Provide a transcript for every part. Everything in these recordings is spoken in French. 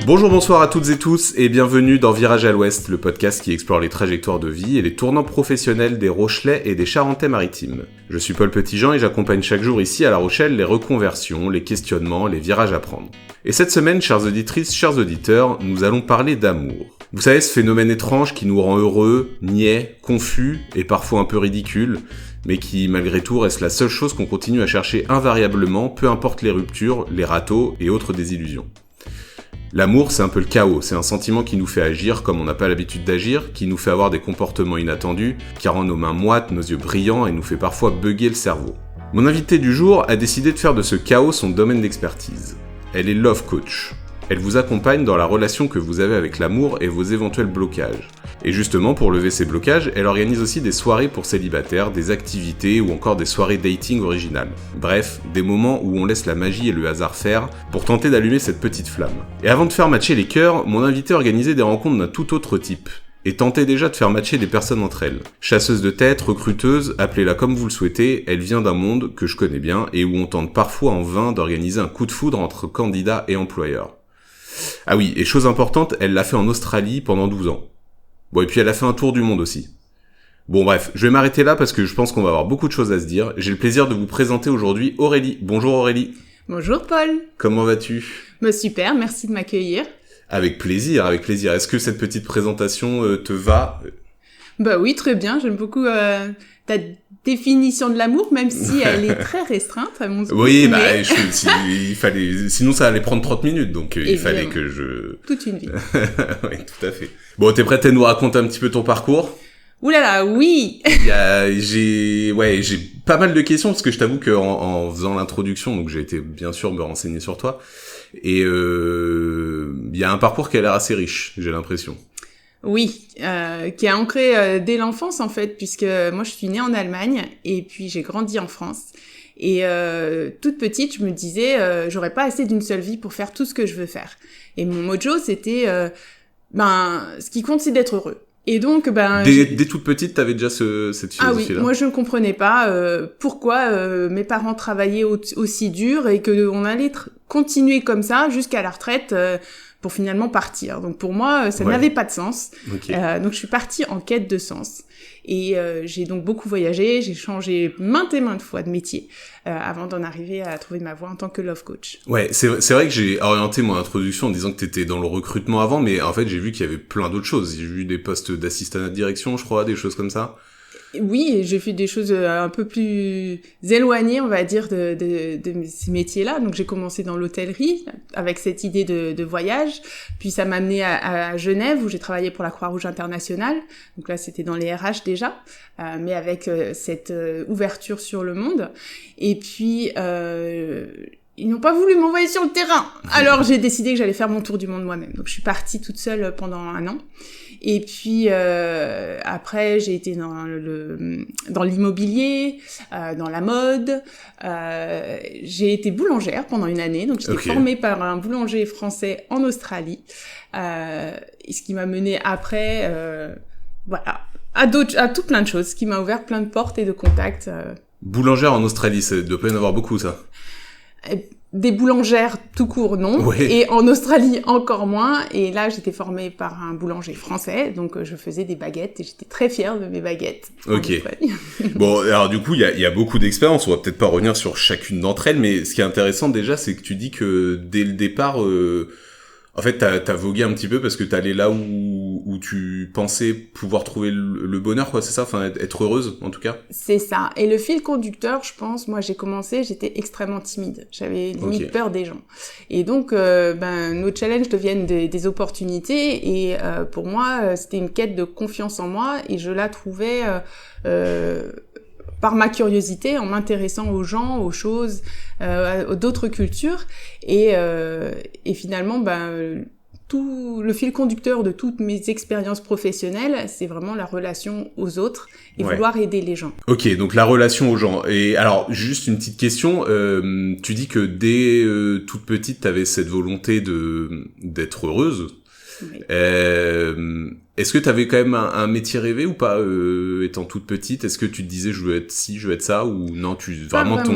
Bonjour, bonsoir à toutes et tous et bienvenue dans Virage à l'Ouest, le podcast qui explore les trajectoires de vie et les tournants professionnels des Rochelais et des Charentais-Maritimes. Je suis Paul Petitjean et j'accompagne chaque jour ici à La Rochelle les reconversions, les questionnements, les virages à prendre. Et cette semaine, chères auditrices, chers auditeurs, nous allons parler d'amour. Vous savez, ce phénomène étrange qui nous rend heureux, niais, confus et parfois un peu ridicule, mais qui, malgré tout, reste la seule chose qu'on continue à chercher invariablement, peu importe les ruptures, les râteaux et autres désillusions. L'amour, c'est un peu le chaos, c'est un sentiment qui nous fait agir comme on n'a pas l'habitude d'agir, qui nous fait avoir des comportements inattendus, qui rend nos mains moites, nos yeux brillants et nous fait parfois bugger le cerveau. Mon invitée du jour a décidé de faire de ce chaos son domaine d'expertise. Elle est love coach. Elle vous accompagne dans la relation que vous avez avec l'amour et vos éventuels blocages. Et justement, pour lever ces blocages, elle organise aussi des soirées pour célibataires, des activités ou encore des soirées dating originales. Bref, des moments où on laisse la magie et le hasard faire pour tenter d'allumer cette petite flamme. Et avant de faire matcher les cœurs, mon invité organisait des rencontres d'un tout autre type. Et tentait déjà de faire matcher des personnes entre elles. Chasseuse de tête, recruteuse, appelez-la comme vous le souhaitez, elle vient d'un monde que je connais bien et où on tente parfois en vain d'organiser un coup de foudre entre candidats et employeurs. Ah oui, et chose importante, elle l'a fait en Australie pendant 12 ans. Bon, et puis elle a fait un tour du monde aussi. Bon bref, je vais m'arrêter là parce que je pense qu'on va avoir beaucoup de choses à se dire. J'ai le plaisir de vous présenter aujourd'hui Aurélie. Bonjour Aurélie. Bonjour Paul. Comment vas-tu ? Super, merci de m'accueillir. Avec plaisir, avec plaisir. Est-ce que cette petite présentation te va ? Bah oui, très bien. J'aime beaucoup ta définition de l'amour, même si elle est très restreinte à mon goût. Oui, il fallait, sinon ça allait prendre 30 minutes, donc il fallait que je... Toute une vie. Oui, tout à fait. Bon, t'es prête à nous raconter un petit peu ton parcours ? Ouh là là, oui. J'ai pas mal de questions parce que je t'avoue que en faisant l'introduction, donc j'ai été bien sûr me renseigner sur toi et il y a un parcours qui a l'air assez riche, j'ai l'impression. Oui, qui est ancré dès l'enfance en fait, puisque moi je suis née en Allemagne et puis j'ai grandi en France. Et toute petite, je me disais, j'aurais pas assez d'une seule vie pour faire tout ce que je veux faire. Et mon mojo, c'était, ce qui compte, c'est d'être heureux. Et donc, dès toute petite, t'avais déjà cette philosophie-là. Ah oui, moi je ne comprenais pas pourquoi mes parents travaillaient aussi dur et que on allait continuer comme ça jusqu'à la retraite. Pour finalement partir. Donc pour moi, ça n'avait pas de sens. Okay. Donc je suis partie en quête de sens. Et j'ai donc beaucoup voyagé, j'ai changé maintes et maintes fois de métier avant d'en arriver à trouver ma voie en tant que love coach. Ouais, c'est vrai que j'ai orienté mon introduction en disant que t'étais dans le recrutement avant, mais en fait j'ai vu qu'il y avait plein d'autres choses. J'ai vu des postes d'assistant de direction, je crois, des choses comme ça. Oui, j'ai fait des choses un peu plus éloignées, on va dire, de ces métiers-là. Donc, j'ai commencé dans l'hôtellerie avec cette idée de voyage. Puis, ça m'a amené à Genève où j'ai travaillé pour la Croix-Rouge internationale. Donc là, c'était dans les RH déjà, mais avec cette ouverture sur le monde. Et puis, ils n'ont pas voulu m'envoyer sur le terrain. Alors, j'ai décidé que j'allais faire mon tour du monde moi-même. Donc, je suis partie toute seule pendant 1 an. Et puis après, j'ai été dans l'immobilier, dans la mode. J'ai été boulangère pendant 1 année, donc j'étais formée par un boulanger français en Australie. Et ce qui m'a menée après, à tout plein de choses, ce qui m'a ouvert plein de portes et de contacts. Boulangère en Australie, ça doit pas y en avoir beaucoup, ça. Des boulangères tout court, non. Oui. Et en Australie, encore moins. Et là, j'étais formée par un boulanger français. Donc, je faisais des baguettes et j'étais très fière de mes baguettes. Ok. Bon, alors du coup, il y a beaucoup d'expériences. On va peut-être pas revenir sur chacune d'entre elles. Mais ce qui est intéressant déjà, c'est que tu dis que dès le départ, en fait, t'as vogué un petit peu parce que t'allais là où tu pensais pouvoir trouver le bonheur, quoi, c'est ça? Enfin, être heureuse, en tout cas? C'est ça. Et le fil conducteur, je pense, moi, j'ai commencé, j'étais extrêmement timide. J'avais limite peur des gens. Et donc, nos challenges deviennent des opportunités. Et pour moi, c'était une quête de confiance en moi. Et je la trouvais par ma curiosité, en m'intéressant aux gens, aux choses, d'autres cultures. Et finalement, tout le fil conducteur de toutes mes expériences professionnelles, c'est vraiment la relation aux autres et vouloir aider les gens. Ok, donc la relation aux gens. Et alors, juste une petite question, tu dis que dès toute petite, t'avais cette volonté d'être heureuse. Oui. Est-ce que tu avais quand même un métier rêvé ou pas, étant toute petite? Est-ce que tu te disais je veux être ci, je veux être ça, ou non, vraiment ton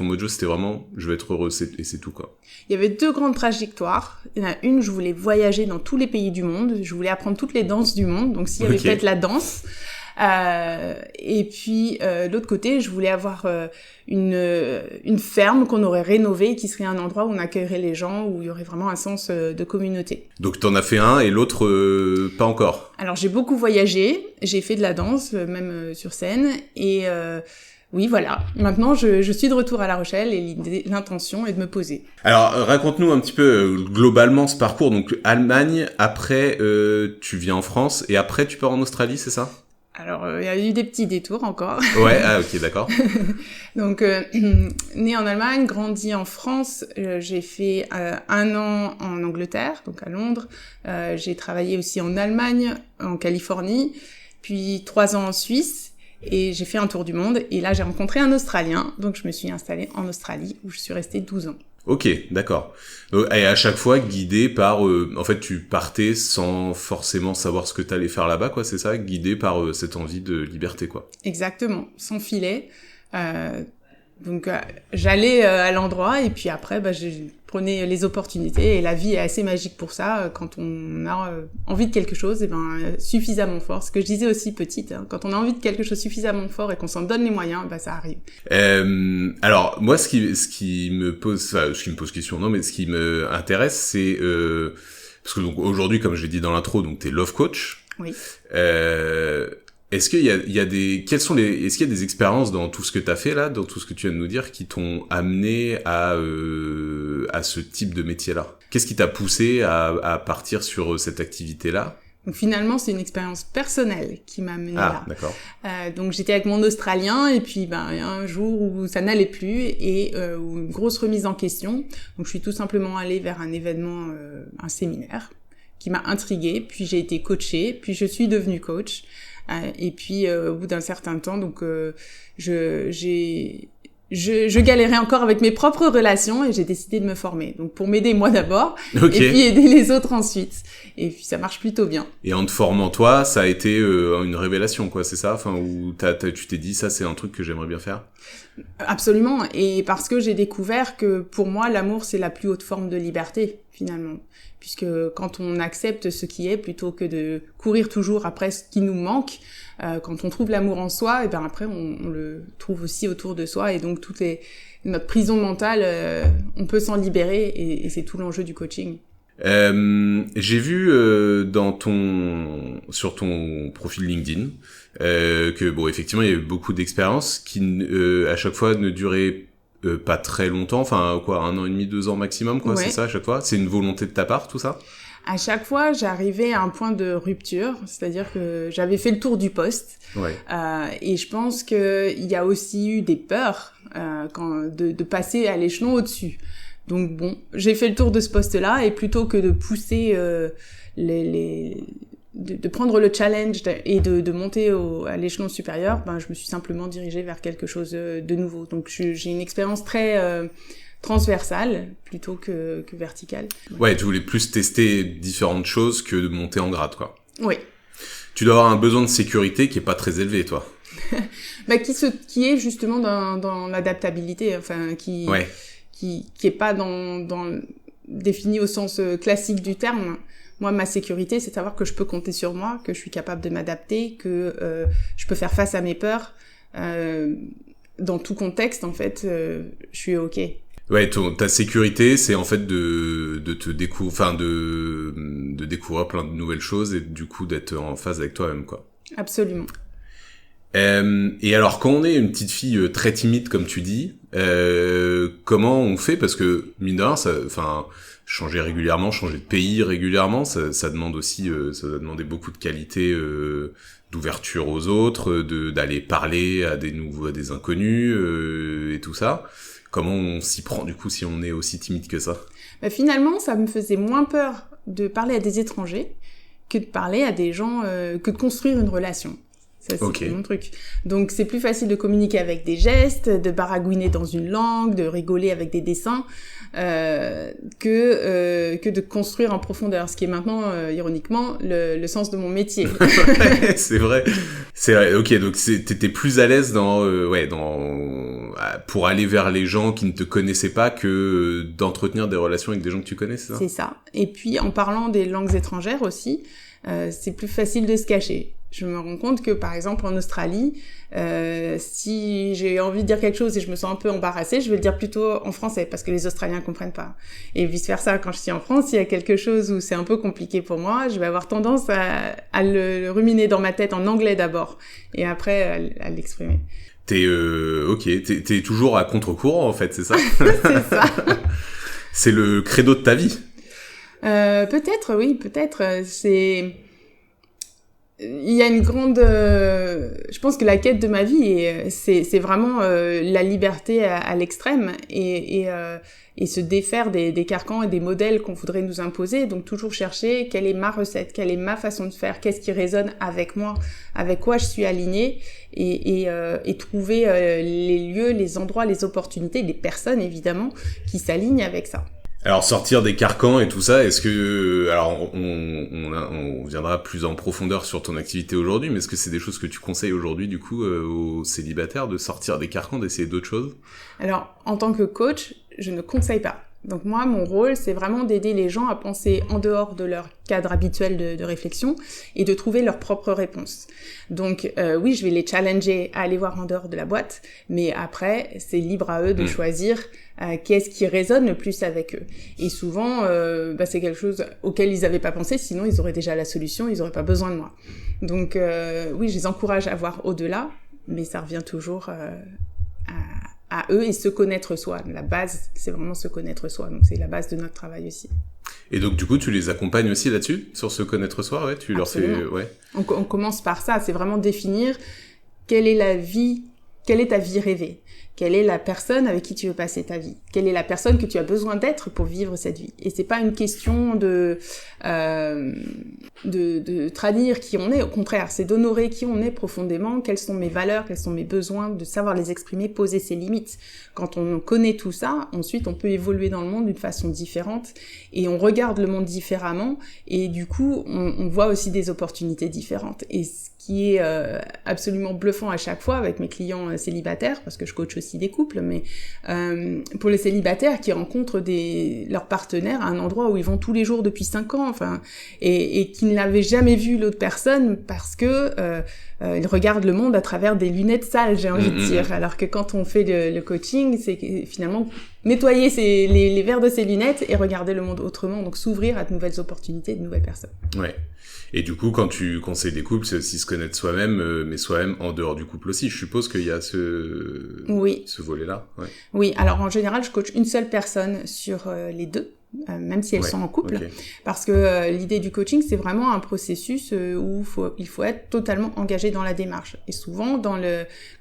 mojo c'était vraiment je veux être heureux et c'est tout quoi. Il y avait 2 grandes trajectoires. Il y en a une, je voulais voyager dans tous les pays du monde, je voulais apprendre toutes les danses du monde, donc s'il y avait peut-être la danse. Et puis l'autre côté, je voulais avoir une ferme qu'on aurait rénovée, qui serait un endroit où on accueillerait les gens, où il y aurait vraiment un sens de communauté. Donc t'en as fait un et l'autre pas encore. Alors j'ai beaucoup voyagé, j'ai fait de la danse, même sur scène, et oui voilà. Maintenant je suis de retour à La Rochelle et l'intention est de me poser. Alors raconte-nous un petit peu globalement ce parcours. Donc Allemagne, après tu viens en France et après tu pars en Australie, c'est ça? Alors, il y a eu des petits détours encore. Ouais, ah ok, d'accord. Donc, née en Allemagne, grandi en France, j'ai fait 1 an en Angleterre, donc à Londres. J'ai travaillé aussi en Allemagne, en Californie, puis 3 ans en Suisse, et j'ai fait un tour du monde. Et là, j'ai rencontré un Australien, donc je me suis installée en Australie, où je suis restée 12 ans. Ok, d'accord. Et à chaque fois guidé par... en fait, tu partais sans forcément savoir ce que t'allais faire là-bas, quoi, c'est ça? Guidé par cette envie de liberté, quoi. Exactement, sans filet. Donc, j'allais à l'endroit et puis après, je prenais les opportunités. Et la vie est assez magique pour ça. Quand on a envie de quelque chose, suffisamment fort. Ce que je disais aussi petite, hein, quand on a envie de quelque chose suffisamment fort et qu'on s'en donne les moyens, ça arrive. Alors, moi, ce qui me pose question, non, mais ce qui me intéresse, c'est... parce que donc, aujourd'hui, comme je l'ai dit dans l'intro, donc t'es love coach. Oui. Est-ce qu'il y a est-ce qu'il y a des expériences dans tout ce que t'as fait là, dans tout ce que tu viens de nous dire, qui t'ont amené à ce type de métier-là? Qu'est-ce qui t'a poussé à partir sur cette activité-là? Donc finalement, c'est une expérience personnelle qui m'a amené là. Ah, d'accord. Donc j'étais avec mon Australien et puis il y a un jour où ça n'allait plus et où une grosse remise en question. Donc je suis tout simplement allée vers un événement, un séminaire qui m'a intriguée. Puis j'ai été coachée, puis je suis devenue coach. Et puis au bout d'un certain temps, donc je galérais encore avec mes propres relations et j'ai décidé de me former. Donc pour m'aider moi d'abord, okay. Et puis aider les autres ensuite. Et puis ça marche plutôt bien. Et en te formant toi, ça a été une révélation, quoi, c'est ça? Enfin, où tu t'es dit ça, c'est un truc que j'aimerais bien faire? Absolument. Et parce que j'ai découvert que pour moi, l'amour c'est la plus haute forme de liberté finalement. Puisque quand on accepte ce qui est, plutôt que de courir toujours après ce qui nous manque, quand on trouve l'amour en soi, et après on le trouve aussi autour de soi, et donc notre prison mentale, on peut s'en libérer, et c'est tout l'enjeu du coaching. J'ai vu sur ton profil LinkedIn que bon, effectivement, il y a eu beaucoup d'expériences qui à chaque fois ne duraient pas très longtemps, enfin quoi, 1 an et demi, 2 ans maximum, quoi, ouais. C'est ça à chaque fois? C'est une volonté de ta part, tout ça? À chaque fois, j'arrivais à un point de rupture, c'est-à-dire que j'avais fait le tour du poste. Ouais. Et je pense qu'il y a aussi eu des peurs de passer à l'échelon au-dessus. Donc bon, j'ai fait le tour de ce poste-là et plutôt que de pousser de prendre le challenge et de monter à l'échelon supérieur, je me suis simplement dirigée vers quelque chose de nouveau. Donc j'ai une expérience très transversale plutôt que verticale. Ouais, tu voulais plus tester différentes choses que de monter en grade, quoi. Oui. Tu dois avoir un besoin de sécurité qui est pas très élevé, toi. Qui est justement dans l'adaptabilité, enfin qui est pas défini au sens classique du terme. Moi, ma sécurité, c'est de savoir que je peux compter sur moi, que je suis capable de m'adapter, que je peux faire face à mes peurs. Dans tout contexte, en fait, je suis OK. Ouais, ta sécurité, c'est en fait de découvrir plein de nouvelles choses et du coup d'être en phase avec toi-même, quoi. Absolument. Et alors, quand on est une petite fille très timide, comme tu dis, comment on fait? Parce que mine de rien, changer régulièrement, changer de pays régulièrement, ça demande aussi, ça va demander beaucoup de qualité d'ouverture aux autres, d'aller parler à des inconnus et tout ça. Comment on s'y prend du coup si on est aussi timide que ça? Finalement, ça me faisait moins peur de parler à des étrangers que de parler à des gens, que de construire une relation. Ça, c'est mon truc. Donc, c'est plus facile de communiquer avec des gestes, de baragouiner dans une langue, de rigoler avec des dessins. que de construire en profondeur, ce qui est maintenant, ironiquement, le sens de mon métier. Ouais, c'est vrai. C'est vrai. Ok, donc t'étais plus à l'aise pour aller vers les gens qui ne te connaissaient pas que d'entretenir des relations avec des gens que tu connais, c'est ça? C'est ça. Et puis, en parlant des langues étrangères aussi, c'est plus facile de se cacher. Je me rends compte que, par exemple, en Australie, si j'ai envie de dire quelque chose et je me sens un peu embarrassée, je vais le dire plutôt en français parce que les Australiens comprennent pas. Et vice-versa, quand je suis en France, il y a quelque chose où c'est un peu compliqué pour moi, je vais avoir tendance à le ruminer dans ma tête en anglais d'abord et après à l'exprimer. T'es toujours à contre-courant, en fait, c'est ça? C'est ça. C'est le credo de ta vie? Peut-être, oui, peut-être. Il y a une grande... je pense que la quête de ma vie, c'est vraiment la liberté à l'extrême et se défaire des carcans et des modèles qu'on voudrait nous imposer. Donc toujours chercher quelle est ma recette, quelle est ma façon de faire, qu'est-ce qui résonne avec moi, avec quoi je suis alignée et trouver les lieux, les endroits, les opportunités, les personnes évidemment qui s'alignent avec ça. Alors sortir des carcans et tout ça, est-ce que alors on viendra plus en profondeur sur ton activité aujourd'hui, mais est-ce que c'est des choses que tu conseilles aujourd'hui du coup aux célibataires de sortir des carcans, d'essayer d'autres choses? Alors en tant que coach, je ne conseille pas. Donc moi, mon rôle, c'est vraiment d'aider les gens à penser en dehors de leur cadre habituel de réflexion et de trouver leurs propres réponses. Donc oui, je vais les challenger à aller voir en dehors de la boîte, mais après, c'est libre à eux de choisir qu'est-ce qui résonne le plus avec eux. Et souvent, c'est quelque chose auquel ils n'avaient pas pensé, sinon ils auraient déjà la solution, ils n'auraient pas besoin de moi. Donc oui, je les encourage à voir au-delà, mais ça revient toujours à eux et se connaître soi. La base, c'est vraiment se connaître soi. Donc, c'est la base de notre travail aussi. Et donc, du coup, tu les accompagnes aussi là-dessus, sur se connaître soi, ouais? Tu Absolument. leur fais, ouais. On commence par ça. C'est vraiment définir quelle est ta vie rêvée. Quelle est la personne avec qui tu veux passer ta vie? Quelle est la personne que tu as besoin d'être pour vivre cette vie? Et c'est pas une question de trahir qui on est. Au contraire, c'est d'honorer qui on est profondément, quelles sont mes valeurs, quels sont mes besoins, de savoir les exprimer, poser ses limites. Quand on connaît tout ça, ensuite on peut évoluer dans le monde d'une façon différente et on regarde le monde différemment et du coup on voit aussi des opportunités différentes. Et ce qui est absolument bluffant à chaque fois avec mes clients célibataires, parce que je coach aussi des couples, mais pour les célibataires qui rencontrent leurs partenaires à un endroit où ils vont tous les jours depuis 5 ans, enfin, et qui n'avaient jamais vu l'autre personne parce que ils regardent le monde à travers des lunettes sales, j'ai envie de dire. Alors que quand on fait le coaching, c'est finalement nettoyer les verres de ses lunettes et regarder le monde autrement, donc s'ouvrir à de nouvelles opportunités, de nouvelles personnes. Ouais. Et du coup, quand tu conseilles des couples, c'est aussi se connaître soi-même, mais soi-même en dehors du couple aussi. Je suppose qu'il y a ce volet-là. Ouais. Oui, alors en général, je coach une seule personne sur les deux, même si elles sont en couple, okay. Parce que l'idée du coaching, c'est vraiment un processus où il faut être totalement engagé dans la démarche. Et souvent,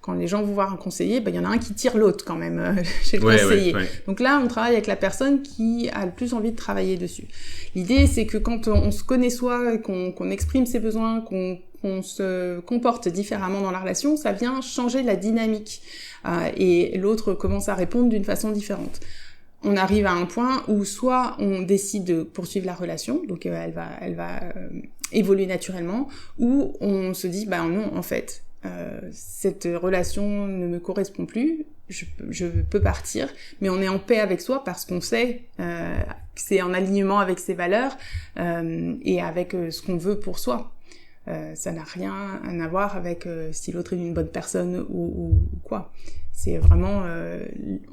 quand les gens vont voir un conseiller, il y en a un qui tire l'autre quand même chez le conseiller. Ouais. Donc là, on travaille avec la personne qui a le plus envie de travailler dessus. L'idée, c'est que quand on se connaît soi, qu'on exprime ses besoins, qu'on se comporte différemment dans la relation, ça vient changer la dynamique. Et l'autre commence à répondre d'une façon différente. On arrive à un point où soit on décide de poursuivre la relation, donc elle va évoluer naturellement, ou on se dit non, en fait, cette relation ne me correspond plus, je peux partir, mais on est en paix avec soi parce qu'on sait que c'est en alignement avec ses valeurs et avec ce qu'on veut pour soi. Ça n'a rien à voir avec si l'autre est une bonne personne ou quoi. C'est vraiment,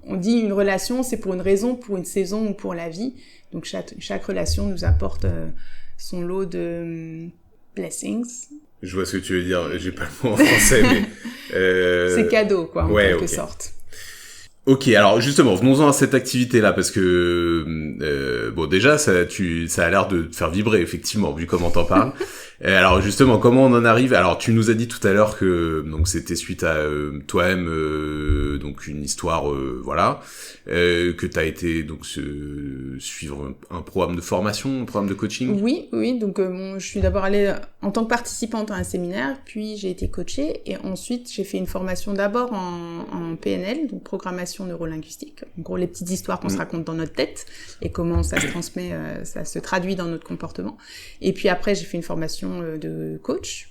on dit une relation, c'est pour une raison, pour une saison ou pour la vie. Donc chaque relation nous apporte son lot de blessings. Je vois ce que tu veux dire, j'ai pas le mot en français, mais... C'est cadeau, quoi, en quelque sorte. Ok, alors justement, venons-en à cette activité-là, parce que déjà, ça a l'air de te faire vibrer, effectivement, vu comment t'en parles. Alors justement, comment on en arrive? Alors tu nous as dit tout à l'heure que donc c'était suite à toi-même donc une histoire voilà que t'as été donc suivre un programme de formation, un programme de coaching. Oui. Donc je suis d'abord allée en tant que participante à un séminaire, puis j'ai été coachée et ensuite j'ai fait une formation d'abord en PNL, donc programmation neurolinguistique. En gros, les petites histoires qu'on se raconte dans notre tête et comment ça se transmet, ça se traduit dans notre comportement. Et puis après, j'ai fait une formation de coach.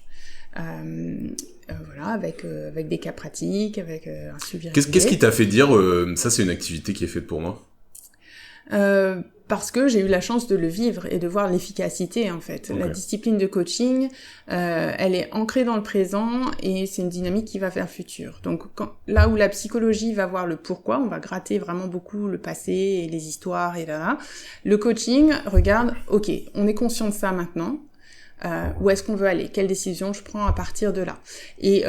Voilà, avec des cas pratiques, avec un suivi régulier. Qu'est-ce qui t'a fait dire ça c'est une activité qui est faite pour moi? Parce que j'ai eu la chance de le vivre et de voir l'efficacité en fait. Okay. La discipline de coaching, elle est ancrée dans le présent et c'est une dynamique qui va vers le futur. Donc là où la psychologie va voir le pourquoi, on va gratter vraiment beaucoup le passé et les histoires et là. Le coaching regarde, ok, on est conscient de ça maintenant. Où est-ce qu'on veut aller? Quelle décision je prends à partir de là? Et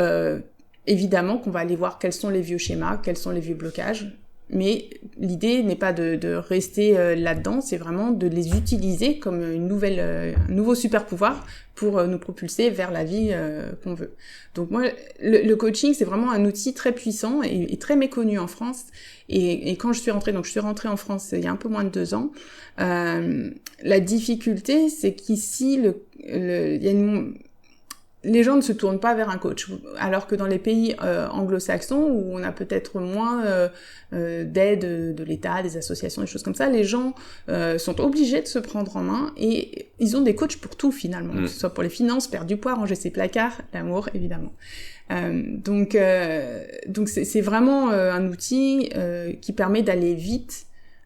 évidemment qu'on va aller voir quels sont les vieux schémas, quels sont les vieux blocages. Mais l'idée n'est pas de rester là-dedans, c'est vraiment de les utiliser comme un nouveau super pouvoir pour nous propulser vers la vie qu'on veut. Donc moi, le coaching, c'est vraiment un outil très puissant et très méconnu en France. Et quand je suis rentrée en France il y a un peu moins de 2 ans, la difficulté, c'est qu'ici, les gens ne se tournent pas vers un coach, alors que dans les pays anglo-saxons, où on a peut-être moins d'aide de l'État, des associations, des choses comme ça, les gens sont obligés de se prendre en main et ils ont des coachs pour tout finalement, que ce soit pour les finances, perdre du poids, ranger ses placards, l'amour évidemment. Donc c'est vraiment un outil qui permet d'aller vite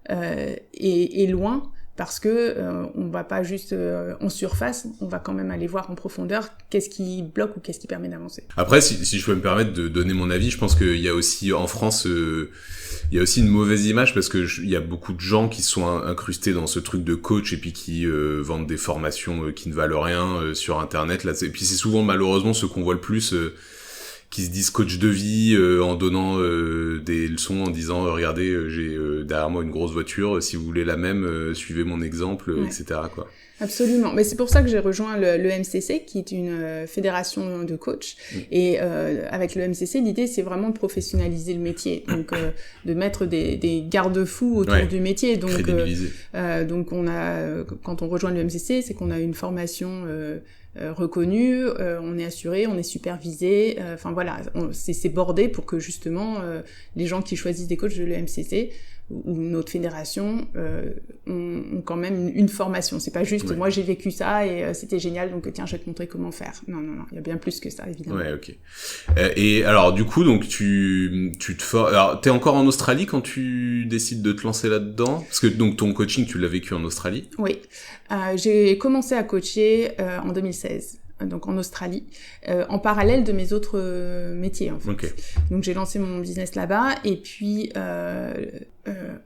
et loin. Parce que on va pas juste en surface, on va quand même aller voir en profondeur qu'est-ce qui bloque ou qu'est-ce qui permet d'avancer. Après, si je peux me permettre de donner mon avis, je pense qu'il y a aussi en France, il y a aussi une mauvaise image parce que il y a beaucoup de gens qui sont incrustés dans ce truc de coach et puis qui vendent des formations qui ne valent rien sur Internet. Là, et puis c'est souvent malheureusement ceux qu'on voit le plus. Qui se disent coach de vie en donnant des leçons en disant regardez j'ai derrière moi une grosse voiture, si vous voulez la même suivez mon exemple, etc. quoi. Absolument, mais c'est pour ça que j'ai rejoint le MCC qui est une fédération de coachs et avec le MCC l'idée c'est vraiment de professionnaliser le métier, donc de mettre des garde-fous autour du métier, donc donc on a quand on rejoint le MCC c'est qu'on a une formation reconnu, on est assuré, on est supervisé, enfin voilà, c'est bordé pour que justement les gens qui choisissent des coachs de l'EMCC ou notre fédération ont quand même une formation. C'est pas juste moi j'ai vécu ça et c'était génial donc tiens je vais te montrer comment faire. Non, il y a bien plus que ça évidemment. Ouais, ok. Et alors du coup donc tu te formes. Alors t'es encore en Australie quand tu décides de te lancer là-dedans? Parce que donc ton coaching tu l'as vécu en Australie? Oui. J'ai commencé à coacher en 2016, donc en Australie, en parallèle de mes autres métiers en fait. Okay. Donc j'ai lancé mon business là-bas et puis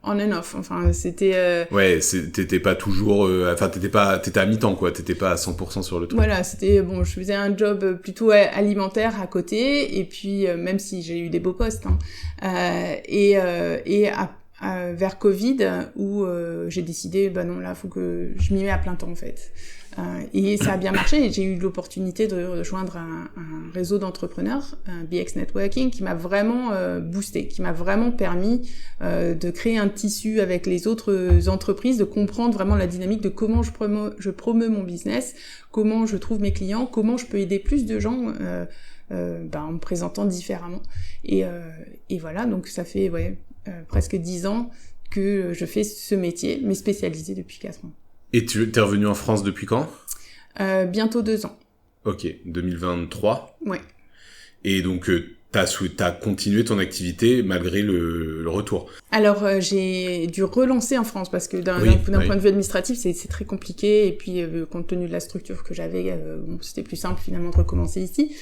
on and off. Enfin c'était. Ouais, t'étais pas toujours. Enfin t'étais à mi-temps quoi. T'étais pas à 100% sur le truc. Voilà, c'était bon. Je faisais un job plutôt alimentaire à côté et puis même si j'ai eu des beaux postes vers Covid où j'ai décidé non là faut que je m'y mets à plein temps en fait et ça a bien marché et j'ai eu l'opportunité de rejoindre un réseau d'entrepreneurs BX Networking qui m'a vraiment boosté, qui m'a vraiment permis de créer un tissu avec les autres entreprises, de comprendre vraiment la dynamique de comment je promeux mon business, comment je trouve mes clients, comment je peux aider plus de gens en me présentant différemment et voilà donc ça fait presque 10 ans que je fais ce métier, mais spécialisé depuis 4 ans. Et tu es revenu en France depuis quand? Bientôt 2 ans. Ok, 2023. Ouais. Et donc, t'as continué ton activité malgré le retour? Alors, j'ai dû relancer en France parce que d'un point de vue administratif, c'est très compliqué. Et puis, compte tenu de la structure que j'avais, c'était plus simple finalement de recommencer ici.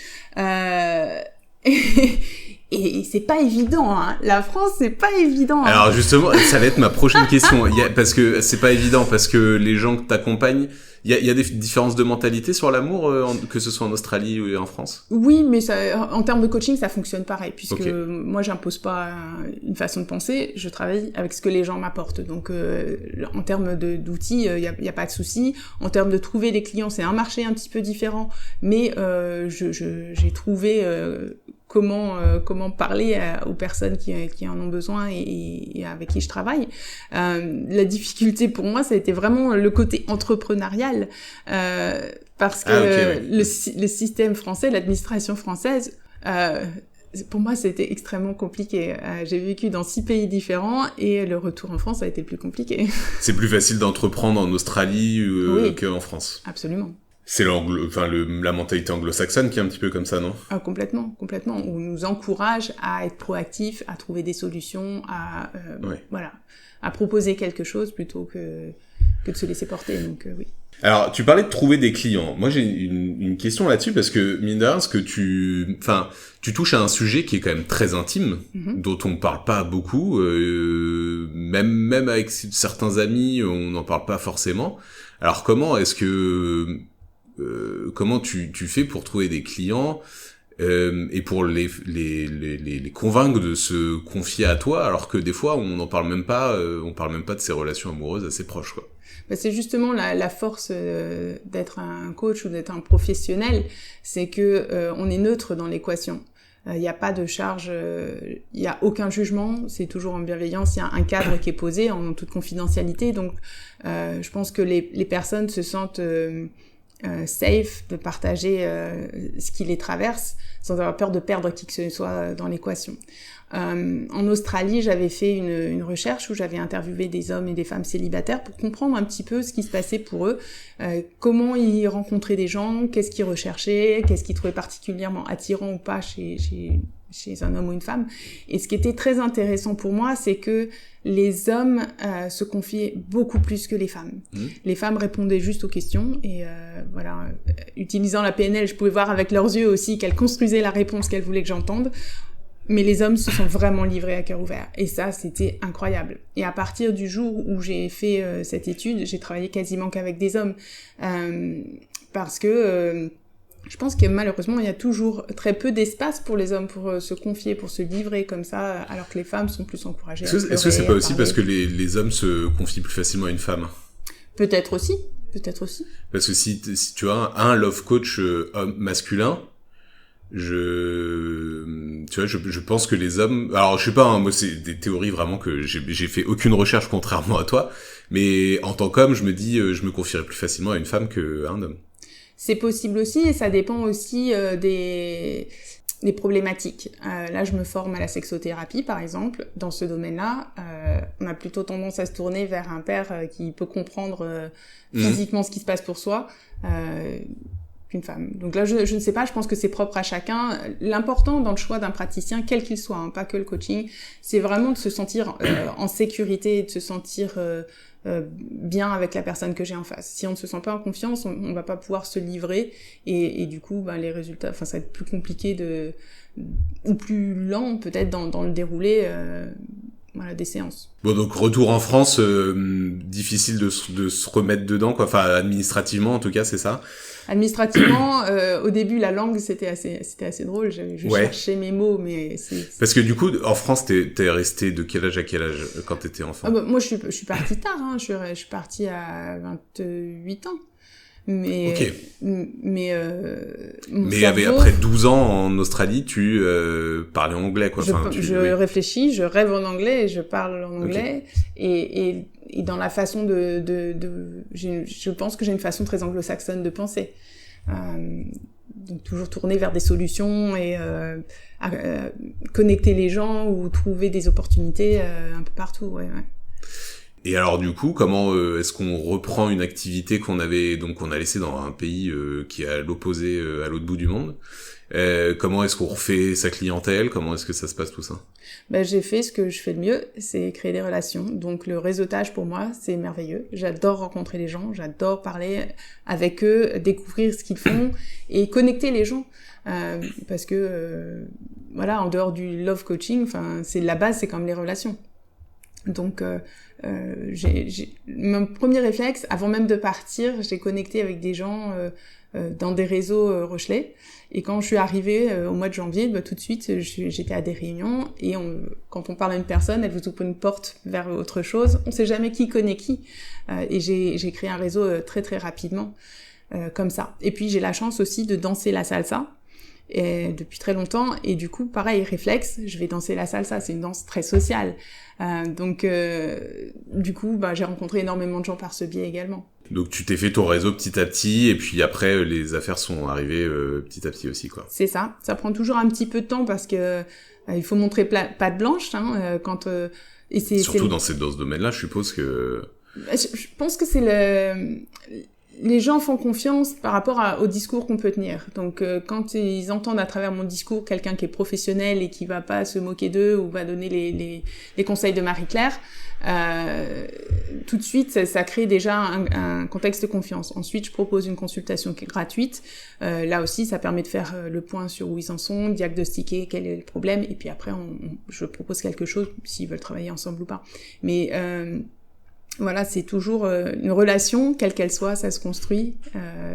Et c'est pas évident, hein. La France, c'est pas évident. Hein. Alors justement, ça va être ma prochaine question, parce que c'est pas évident, parce que les gens que t'accompagnent, Il y a des différences de mentalité sur l'amour, que ce soit en Australie ou en France? Oui, mais ça, en termes de coaching, ça fonctionne pareil, puisque Okay. moi, j'impose pas une façon de penser, je travaille avec ce que les gens m'apportent. Donc, en termes d'outils, il y a pas de souci. En termes de trouver des clients, c'est un marché un petit peu différent, mais j'ai trouvé comment parler aux personnes qui en ont besoin et avec qui je travaille. La difficulté pour moi, ça a été vraiment le côté entrepreneurial, parce que le système français, l'administration française, pour moi, c'était extrêmement compliqué. J'ai vécu dans 6 pays différents et le retour en France a été le plus compliqué. C'est plus facile d'entreprendre en Australie Oui. qu'en France. Absolument. C'est la mentalité anglo-saxonne qui est un petit peu comme ça, non? Ah, complètement. On nous encourage à être proactifs, à trouver des solutions, à proposer quelque chose plutôt que de se laisser porter. Donc oui. Alors, tu parlais de trouver des clients. Moi, j'ai une question là-dessus parce que, mine de rien, tu touches à un sujet qui est quand même très intime, dont on parle pas beaucoup, même avec certains amis, on n'en parle pas forcément. Alors, comment tu fais pour trouver des clients, et pour les convaincre de se confier à toi, alors que des fois, on parle même pas de ses relations amoureuses assez proches, quoi. C'est justement la force d'être un coach ou d'être un professionnel, c'est que on est neutre dans l'équation. Il n'y a pas de charge, il n'y a aucun jugement, c'est toujours en bienveillance, il y a un cadre qui est posé en toute confidentialité. Donc, je pense que les personnes se sentent safe de partager ce qui les traverse sans avoir peur de perdre qui que ce soit dans l'équation. En Australie, j'avais fait une recherche où j'avais interviewé des hommes et des femmes célibataires pour comprendre un petit peu ce qui se passait pour eux, comment ils rencontraient des gens, qu'est-ce qu'ils recherchaient, qu'est-ce qu'ils trouvaient particulièrement attirant ou pas chez un homme ou une femme. Et ce qui était très intéressant pour moi, c'est que les hommes se confiaient beaucoup plus que les femmes. Les femmes répondaient juste aux questions et utilisant la PNL, je pouvais voir avec leurs yeux aussi qu'elles construisaient la réponse qu'elles voulaient que j'entende. Mais les hommes se sont vraiment livrés à cœur ouvert. Et ça, c'était incroyable. Et à partir du jour où j'ai fait cette étude, j'ai travaillé quasiment qu'avec des hommes. Parce que je pense que malheureusement, il y a toujours très peu d'espace pour les hommes pour se confier, pour se livrer comme ça, alors que les femmes sont plus encouragées à pleurer, Est-ce que c'est pas aussi parler. parce que les hommes se confient plus facilement à une femme? Peut-être aussi. Parce que si tu as un love coach homme masculin, je pense que les hommes, alors je sais pas, moi c'est des théories vraiment que j'ai fait aucune recherche contrairement à toi, mais en tant qu'homme, je me dis, je me confierais plus facilement à une femme qu'à un homme. C'est possible aussi, et ça dépend aussi des problématiques. Là, je me forme à la sexothérapie, par exemple. Dans ce domaine-là, on a plutôt tendance à se tourner vers un père qui peut comprendre physiquement ce qui se passe pour soi, qu'une femme. Donc là, je ne sais pas, je pense que c'est propre à chacun. L'important dans le choix d'un praticien, quel qu'il soit, pas que le coaching, c'est vraiment de se sentir en sécurité, de se sentir bien avec la personne que j'ai en face. Si on ne se sent pas en confiance, on va pas pouvoir se livrer et du coup, les résultats, ça va être plus compliqué ou plus lent peut-être dans le déroulé des séances. Bon, donc retour en France, difficile de se remettre dedans, quoi. Enfin, administrativement en tout cas, c'est ça. Administrativement, au début, la langue, c'était assez drôle. Je cherchais mes mots, mais Parce que du coup, en France, t'es resté de quel âge à quel âge quand t'étais enfant? Moi, je suis partie tard, hein. Je suis partie à 28 ans. Mais, okay. Mais après 12 ans en Australie, tu parlais anglais, quoi. Je réfléchis, je rêve en anglais et je parle en anglais. Okay. Et dans la façon je pense que j'ai une façon très anglo-saxonne de penser. Donc toujours tourner vers des solutions et connecter les gens ou trouver des opportunités un peu partout, ouais. Et alors du coup, comment est-ce qu'on reprend une activité qu'on a laissée dans un pays qui est à l'opposé, à l'autre bout du monde? Comment est-ce qu'on refait sa clientèle? Comment est-ce que ça se passe tout ça? J'ai fait ce que je fais de mieux, c'est créer des relations. Donc le réseautage pour moi, c'est merveilleux. J'adore rencontrer les gens, j'adore parler avec eux, découvrir ce qu'ils font et connecter les gens. Parce que en dehors du love coaching, c'est la base, c'est comme les relations. Donc, mon premier réflexe, avant même de partir, j'ai connecté avec des gens dans des réseaux rochelais. Et quand je suis arrivée au mois de janvier, tout de suite, j'étais à des réunions. Et quand on parle à une personne, elle vous ouvre une porte vers autre chose. On sait jamais qui connaît qui. Et j'ai créé un réseau très très rapidement, comme ça. Et puis j'ai la chance aussi de danser la salsa. Depuis très longtemps, et du coup, pareil, réflexe, je vais danser la salsa, c'est une danse très sociale. Donc, du coup, j'ai rencontré énormément de gens par ce biais également. Donc tu t'es fait ton réseau petit à petit, et puis après, les affaires sont arrivées petit à petit aussi, quoi. C'est ça. Ça prend toujours un petit peu de temps parce que il faut montrer patte blanche, quand... et Surtout dans ce domaine-là, je suppose que... Je pense que les gens font confiance par rapport au discours qu'on peut tenir. Donc, quand ils entendent à travers mon discours quelqu'un qui est professionnel et qui va pas se moquer d'eux ou va donner les conseils de Marie-Claire, tout de suite, ça crée déjà un contexte de confiance. Ensuite, je propose une consultation qui est gratuite. Là aussi, ça permet de faire le point sur où ils en sont, diagnostiquer quel est le problème, et puis après, je propose quelque chose, s'ils veulent travailler ensemble ou pas. Mais... voilà, c'est toujours une relation, quelle qu'elle soit, ça se construit.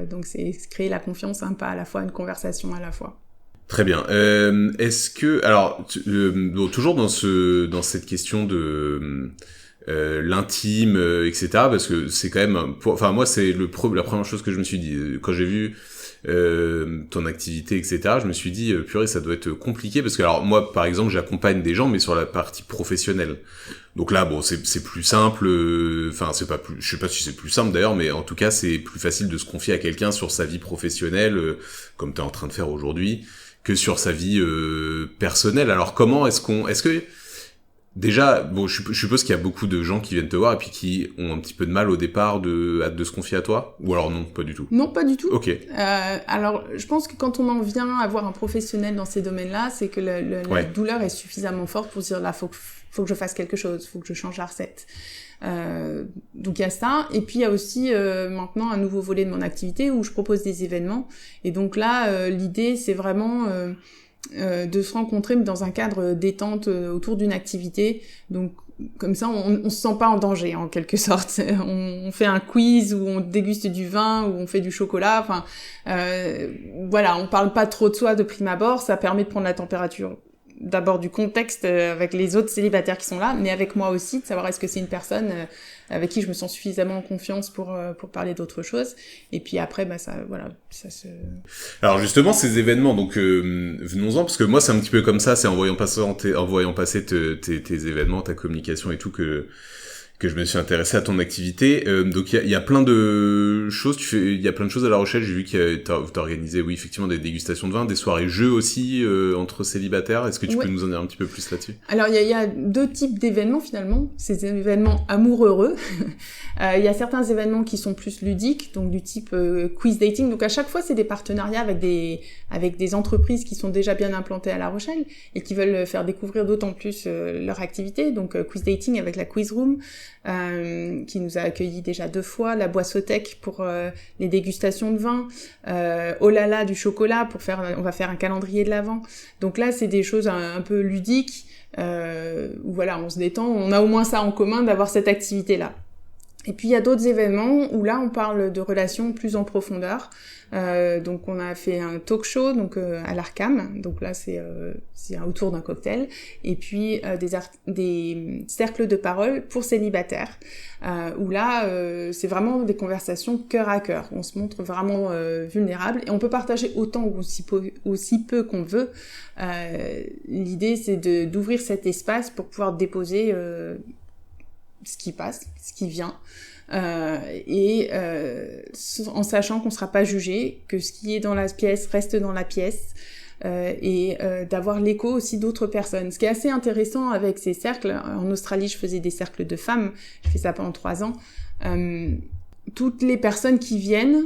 Donc c'est créer la confiance, pas à la fois une conversation à la fois. Très bien. Est-ce que, alors, toujours dans cette question de l'intime, etc., parce que c'est quand même, enfin moi c'est la première chose que je me suis dit quand j'ai vu ton activité, etc. Je me suis dit purée, ça doit être compliqué parce que alors moi par exemple j'accompagne des gens mais sur la partie professionnelle. Donc là bon c'est plus simple, enfin c'est pas plus, je sais pas si c'est plus simple d'ailleurs, mais en tout cas c'est plus facile de se confier à quelqu'un sur sa vie professionnelle comme t'es en train de faire aujourd'hui que sur sa vie personnelle. Alors comment est-ce que déjà, bon, je suppose qu'il y a beaucoup de gens qui viennent te voir et puis qui ont un petit peu de mal au départ de se confier à toi, ou alors non, pas du tout. Non, pas du tout. Ok. Alors, je pense que quand on en vient à voir un professionnel dans ces domaines-là, c'est que la douleur est suffisamment forte pour se dire là, faut que je fasse quelque chose, faut que je change la recette. Donc il y a ça, et puis il y a aussi maintenant un nouveau volet de mon activité où je propose des événements. Et donc là, l'idée, c'est vraiment de se rencontrer dans un cadre détente autour d'une activité. Donc comme ça on se sent pas en danger en quelque sorte. On fait un quiz où on déguste du vin, où on fait du chocolat, enfin voilà, on parle pas trop de soi de prime abord, ça permet de prendre la température d'abord du contexte avec les autres célibataires qui sont là, mais avec moi aussi, de savoir est-ce que c'est une personne avec qui je me sens suffisamment en confiance pour parler d'autre chose. Et puis après, ça se... Alors justement, ces événements, donc venons-en, parce que moi c'est un petit peu comme ça, c'est en voyant passer tes événements, ta communication et tout que je me suis intéressé à ton activité. Donc il y a plein de choses, il y a plein de choses à La Rochelle. J'ai vu que t'as organisé, oui, effectivement, des dégustations de vin, des soirées jeux aussi entre célibataires. Est-ce que tu peux nous en dire un petit peu plus là-dessus? Alors il y a deux types d'événements finalement, ces événements amoureux. Il y a certains événements qui sont plus ludiques, donc du type quiz dating. Donc à chaque fois c'est des partenariats avec des entreprises qui sont déjà bien implantées à La Rochelle et qui veulent faire découvrir d'autant plus leur activité. Donc quiz dating avec la Quiz Room. Qui nous a accueillis déjà 2 fois, la Boissothèque pour les dégustations de vin, Oh là là du chocolat on va faire un calendrier de l'Avent. Donc là c'est des choses un peu ludiques où voilà, on se détend, on a au moins ça en commun d'avoir cette activité là. Et puis il y a d'autres événements où là on parle de relations plus en profondeur. Donc on a fait un talk show à l'Arcam, donc là c'est autour d'un cocktail, et puis des cercles de parole pour célibataires où là c'est vraiment des conversations cœur à cœur. On se montre vraiment vulnérable et on peut partager autant ou aussi peu qu'on veut. L'idée c'est d'ouvrir cet espace pour pouvoir déposer ce qui passe, ce qui vient. En sachant qu'on ne sera pas jugé, que ce qui est dans la pièce reste dans la pièce, et d'avoir l'écho aussi d'autres personnes. Ce qui est assez intéressant avec ces cercles, en Australie je faisais des cercles de femmes, j'ai fait ça pendant 3 ans, toutes les personnes qui viennent,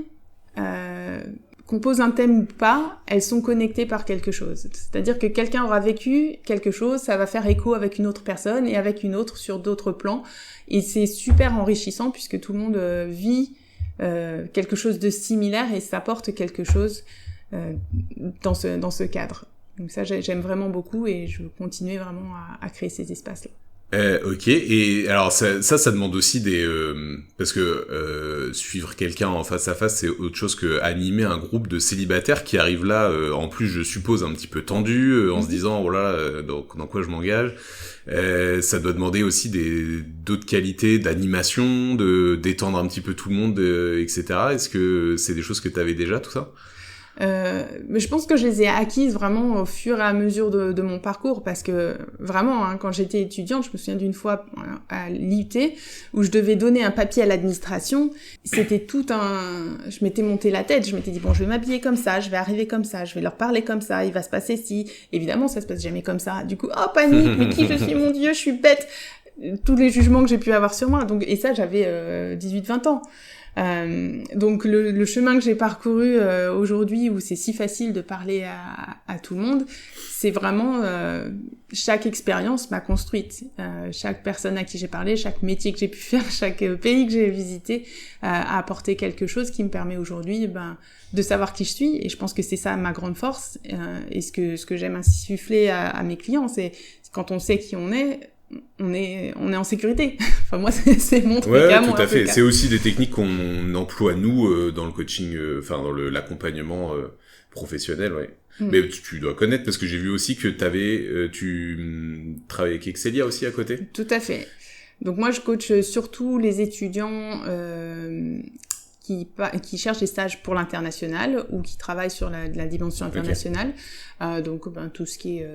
qu'on pose un thème ou pas, elles sont connectées par quelque chose. C'est-à-dire que quelqu'un aura vécu quelque chose, ça va faire écho avec une autre personne et avec une autre sur d'autres plans. Et c'est super enrichissant puisque tout le monde vit quelque chose de similaire et s'apporte quelque chose dans ce cadre. Donc ça, j'aime vraiment beaucoup et je veux continuer vraiment à créer ces espaces-là. Ok, et alors ça demande aussi parce que suivre quelqu'un en face à face, c'est autre chose que animer un groupe de célibataires qui arrivent là, en plus je suppose un petit peu tendu, en se disant oh là, dans quoi je m'engage. Ça doit demander aussi d'autres qualités d'animation, de d'étendre un petit peu tout le monde, etc. Est-ce que c'est des choses que t'avais déjà, tout ça? Mais je pense que je les ai acquises vraiment au fur et à mesure de mon parcours, parce que vraiment, hein, quand j'étais étudiante, je me souviens d'une fois à l'IUT où je devais donner un papier à l'administration. C'était je m'étais monté la tête, je m'étais dit bon, je vais m'habiller comme ça, je vais arriver comme ça, je vais leur parler comme ça, il va se passer ci. Évidemment, ça se passe jamais comme ça. Du coup, oh panique, mais qui je suis, mon Dieu, je suis bête. Tous les jugements que j'ai pu avoir sur moi. Donc, et ça, j'avais 18-20 ans. Donc le chemin que j'ai parcouru aujourd'hui, où c'est si facile de parler à tout le monde, c'est vraiment chaque expérience m'a construite. Chaque personne à qui j'ai parlé, chaque métier que j'ai pu faire, chaque pays que j'ai visité a apporté quelque chose qui me permet aujourd'hui de savoir qui je suis. Et je pense que c'est ça ma grande force, et ce que j'aime insuffler à mes clients, c'est quand on sait qui on est en sécurité. Enfin, moi, c'est mon truc à moi. Tout à fait. C'est aussi des techniques qu'on emploie, nous, dans le coaching, dans l'accompagnement professionnel, ouais. Mais tu dois connaître, parce que j'ai vu aussi que tu travaillais avec Excelia aussi à côté. Tout à fait. Donc moi, je coach surtout les étudiants qui cherchent des stages pour l'international ou qui travaillent sur la dimension internationale. Okay. Donc tout ce qui est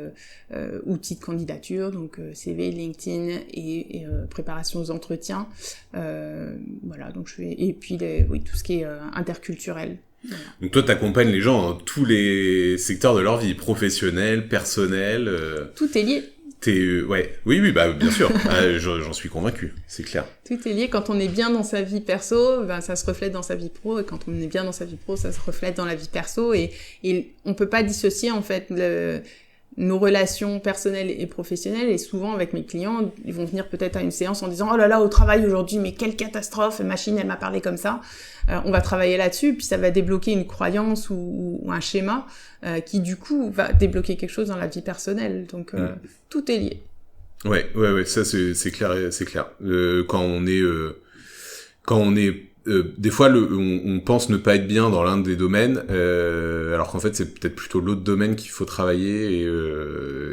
outils de candidature, donc CV, LinkedIn et préparation aux entretiens. Voilà, donc et puis tout ce qui est interculturel. Voilà. Donc toi, t'accompagnes les gens dans tous les secteurs de leur vie, professionnel, personnel. Tout est lié. Oui, bien sûr. J'en suis convaincu, c'est clair. Tout est lié. Quand on est bien dans sa vie perso, ça se reflète dans sa vie pro, et quand on est bien dans sa vie pro, ça se reflète dans la vie perso, et on peut pas dissocier en fait nos relations personnelles et professionnelles. Et souvent avec mes clients, ils vont venir peut-être à une séance en disant oh là là, au travail aujourd'hui, mais quelle catastrophe, machine, elle m'a parlé comme ça. On va travailler là-dessus, puis ça va débloquer une croyance ou un schéma qui du coup va débloquer quelque chose dans la vie personnelle. Donc tout est lié. Ouais, ça c'est clair, c'est clair. Quand on est des fois, on pense ne pas être bien dans l'un des domaines, alors qu'en fait, c'est peut-être plutôt l'autre domaine qu'il faut travailler,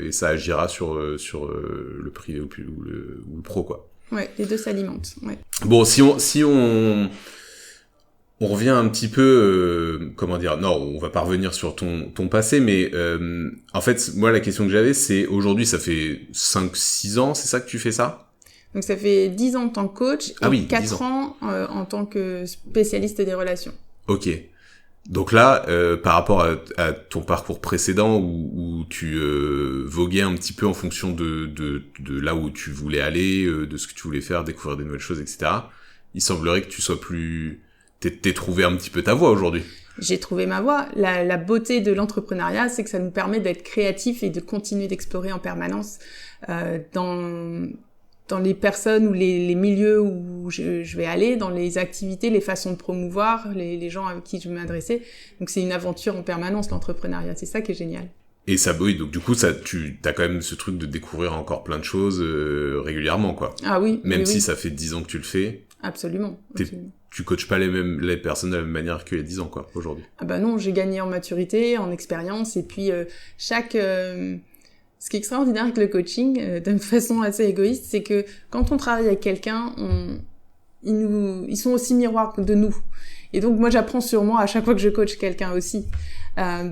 et ça agira sur le privé ou le pro, quoi. Ouais, les deux s'alimentent. Ouais. Bon, si on revient un petit peu, non, on va pas revenir sur ton passé, mais en fait, moi, la question que j'avais, c'est aujourd'hui, ça fait 5-6 ans, c'est ça que tu fais ça ? Donc ça fait 10 ans en tant que coach et 4 ans en tant que spécialiste des relations. Ok. Donc là, par rapport à ton parcours précédent où tu voguais un petit peu en fonction de là où tu voulais aller, de ce que tu voulais faire, découvrir des nouvelles choses, etc., il semblerait que tu sois t'aies trouvé un petit peu ta voie aujourd'hui. J'ai trouvé ma voie. La beauté de l'entrepreneuriat, c'est que ça nous permet d'être créatifs et de continuer d'explorer en permanence dans les personnes ou les milieux où je vais aller, dans les activités, les façons de promouvoir, les gens avec qui je vais m'adresser. Donc c'est une aventure en permanence, l'entrepreneuriat. C'est ça qui est génial. Et ça, oui, donc du coup, tu as quand même ce truc de découvrir encore plein de choses régulièrement, quoi. Ah oui. Même si ça fait 10 ans que tu le fais. Absolument. Tu coaches pas les personnes de la même manière qu'il y a 10 ans, quoi, aujourd'hui. Ah bah non, j'ai gagné en maturité, en expérience, et puis ce qui est extraordinaire avec le coaching, d'une façon assez égoïste, c'est que quand on travaille avec quelqu'un, ils sont aussi miroirs de nous. Et donc moi, j'apprends sur moi à chaque fois que je coach quelqu'un aussi.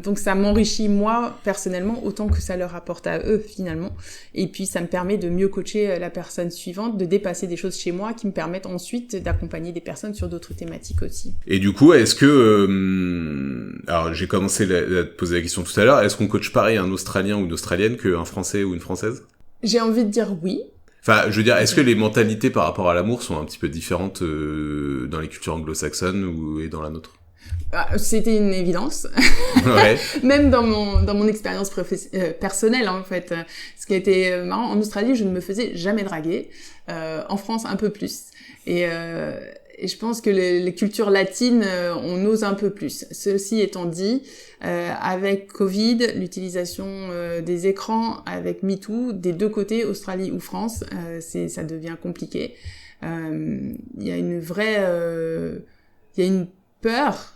Donc ça m'enrichit moi personnellement autant que ça leur apporte à eux finalement. Et puis ça me permet de mieux coacher la personne suivante, de dépasser des choses chez moi qui me permettent ensuite d'accompagner des personnes sur d'autres thématiques aussi. Et du coup, est-ce que alors j'ai commencé à te poser la question tout à l'heure, est-ce qu'on coach pareil un Australien ou une Australienne qu'un Français ou une Française ? J'ai envie de dire oui. Enfin, je veux dire, est-ce que les mentalités par rapport à l'amour sont un petit peu différentes dans les cultures anglo-saxonnes et dans la nôtre ? C'était une évidence. Ouais. Même dans mon expérience personnelle, en fait. Ce qui a été marrant, en Australie, je ne me faisais jamais draguer. En France, un peu plus. Et Et je pense que les cultures latines, on ose un peu plus. Ceci étant dit, avec Covid, l'utilisation des écrans, avec MeToo, des deux côtés, Australie ou France, ça devient compliqué. Il y a une vraie... il y a une peur,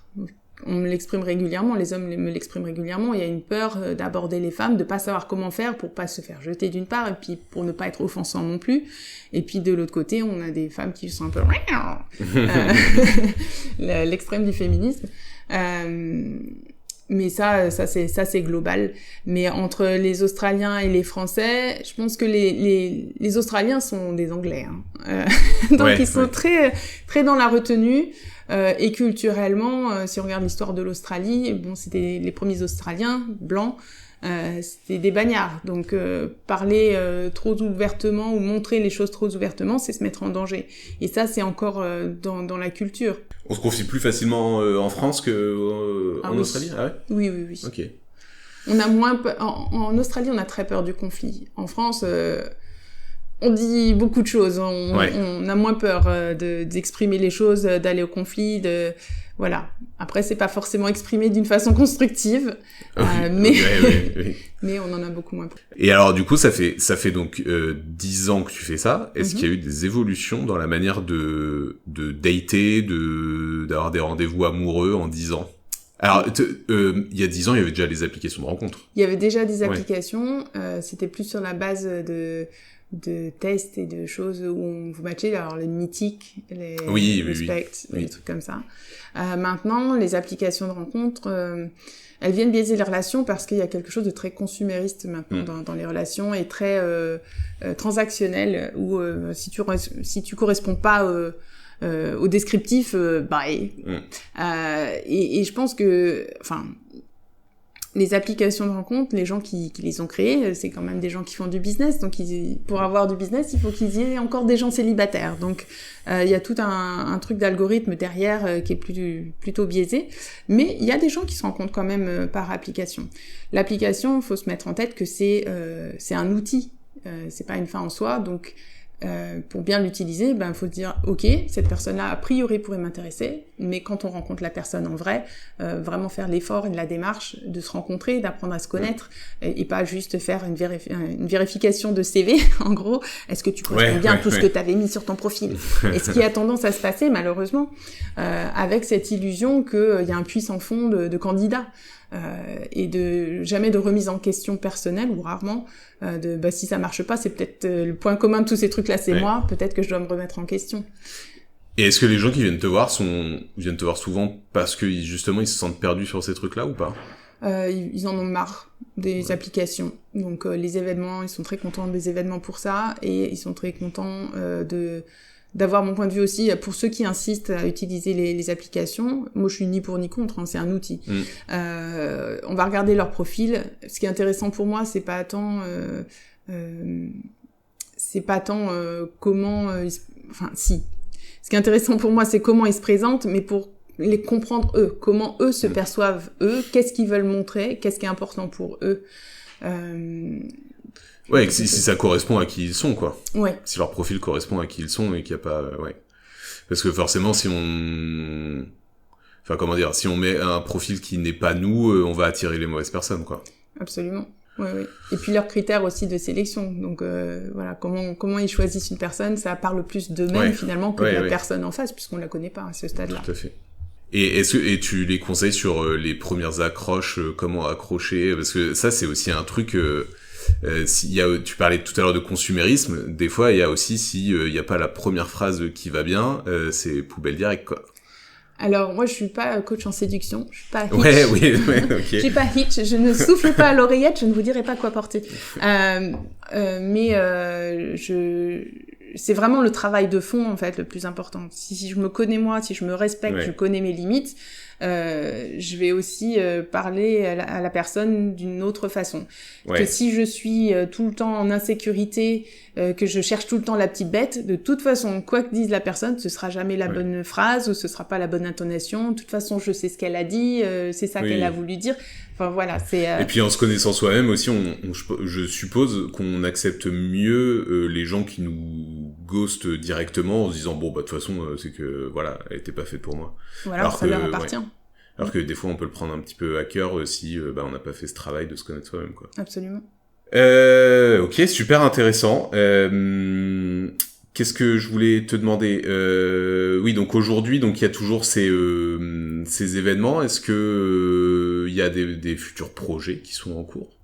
on me l'exprime régulièrement, les hommes me l'expriment régulièrement, il y a une peur d'aborder les femmes, de pas savoir comment faire pour pas se faire jeter d'une part, et puis pour ne pas être offensant non plus. Et puis de l'autre côté, on a des femmes qui sont un peu l'extrême du féminisme. Mais ça c'est global. Mais entre les Australiens et les Français, je pense que les Australiens sont des Anglais, hein. Donc ils sont très très dans la retenue. Et culturellement, si on regarde l'histoire de l'Australie, bon, c'était les premiers Australiens blancs, c'était des bagnards. Donc parler trop ouvertement ou montrer les choses trop ouvertement, c'est se mettre en danger. Et ça, c'est encore dans la culture. On se confie plus facilement en France que en Australie, ah ouais? Oui. Ok. On a moins en Australie, on a très peur du conflit. En France, on dit beaucoup de choses. On a moins peur d'exprimer les choses, d'aller au conflit, voilà. Après, c'est pas forcément exprimé d'une façon constructive, mais on en a beaucoup moins peur. Et alors, du coup, ça fait donc 10 ans que tu fais ça. Est-ce qu'il y a eu des évolutions dans la manière de dater, d'avoir des rendez-vous amoureux en 10 ans? Alors, il y a 10 ans, il y avait déjà les applications de rencontres. Il y avait déjà des applications. C'était plus sur la base de tests et de choses où on vous matchait, alors les mythiques, les respect, les trucs comme ça. Maintenant, les applications de rencontres, elles viennent biaiser les relations parce qu'il y a quelque chose de très consumériste maintenant dans les relations et très transactionnel où si tu corresponds pas au descriptif, bye. Et je pense que, enfin, les applications de rencontre, les gens qui les ont créées, c'est quand même des gens qui font du business. Donc, pour avoir du business, il faut qu'ils y ait encore des gens célibataires. Donc, il y a tout un truc d'algorithme derrière qui est plutôt biaisé. Mais il y a des gens qui se rencontrent quand même par application. L'application, il faut se mettre en tête que c'est un outil. C'est pas une fin en soi. Donc, pour bien l'utiliser, il faut se dire ok, cette personne-là a priori pourrait m'intéresser, mais quand on rencontre la personne en vrai, vraiment faire l'effort et la démarche de se rencontrer, d'apprendre à se connaître et pas juste faire une vérification de CV en gros, est-ce que tu corresponds bien à tout ce que tu avais mis sur ton profil. Et ce qui a tendance à se passer malheureusement avec cette illusion qu'il y a un puits sans fond de candidats. Et jamais de remise en question personnelle ou rarement si ça marche pas, c'est peut-être le point commun de tous ces trucs là, c'est moi, peut-être que je dois me remettre en question. Et est-ce que les gens qui viennent te voir viennent te voir souvent parce que justement ils se sentent perdus sur ces trucs là ou pas? Ils en ont marre des applications, donc les événements, ils sont très contents des événements pour ça, et ils sont très contents d'avoir mon point de vue aussi pour ceux qui insistent à utiliser les applications. Moi, je suis ni pour ni contre, hein, c'est un outil. On va regarder leur profil. Ce qui est intéressant pour moi, c'est pas tant comment si. Ce qui est intéressant pour moi, c'est comment ils se présentent, mais pour les comprendre eux, comment eux se perçoivent eux, qu'est-ce qu'ils veulent montrer, qu'est-ce qui est important pour eux. Ouais, si ça correspond à qui ils sont, quoi. Ouais. Si leur profil correspond à qui ils sont et qu'il n'y a pas... Parce que forcément, si on met un profil qui n'est pas nous, on va attirer les mauvaises personnes, quoi. Absolument. Oui. Et puis leurs critères aussi de sélection. Donc voilà, comment ils choisissent une personne, ça parle plus d'eux-mêmes finalement que de la personne en face, puisqu'on la connaît pas à ce stade-là. Tout à fait. Et tu les conseilles sur les premières accroches, comment accrocher, parce que ça c'est aussi un truc... tu parlais tout à l'heure de consumérisme, des fois il y a aussi, si il y a pas la première phrase qui va bien, c'est poubelle direct, quoi. Alors moi je suis pas coach en séduction, je suis pas Hitch. Ok. Je suis pas Hitch, je ne souffle pas à l'oreillette, je ne vous dirai pas quoi porter. C'est vraiment le travail de fond en fait le plus important. Si je me connais moi, si je me respecte, je connais mes limites, je vais aussi parler à la personne d'une autre façon. Que si je suis tout le temps en insécurité, que je cherche tout le temps la petite bête, de toute façon, quoi que dise la personne, ce sera jamais la bonne phrase ou ce sera pas la bonne intonation. De toute façon, je sais ce qu'elle a dit, c'est ça qu'elle a voulu dire. Enfin voilà, c'est. Et puis en se connaissant soi-même aussi, je suppose qu'on accepte mieux les gens qui nous ghost directement en se disant bon bah de toute façon c'est que voilà, elle était pas faite pour moi. Voilà, alors ça leur appartient. Ouais. Alors que des fois on peut le prendre un petit peu à cœur si on n'a pas fait ce travail de se connaître soi-même, quoi. Absolument. Ok, super intéressant. Qu'est-ce que je voulais te demander? Oui, donc aujourd'hui, donc il y a toujours ces événements. Est-ce que il y a des futurs projets qui sont en cours?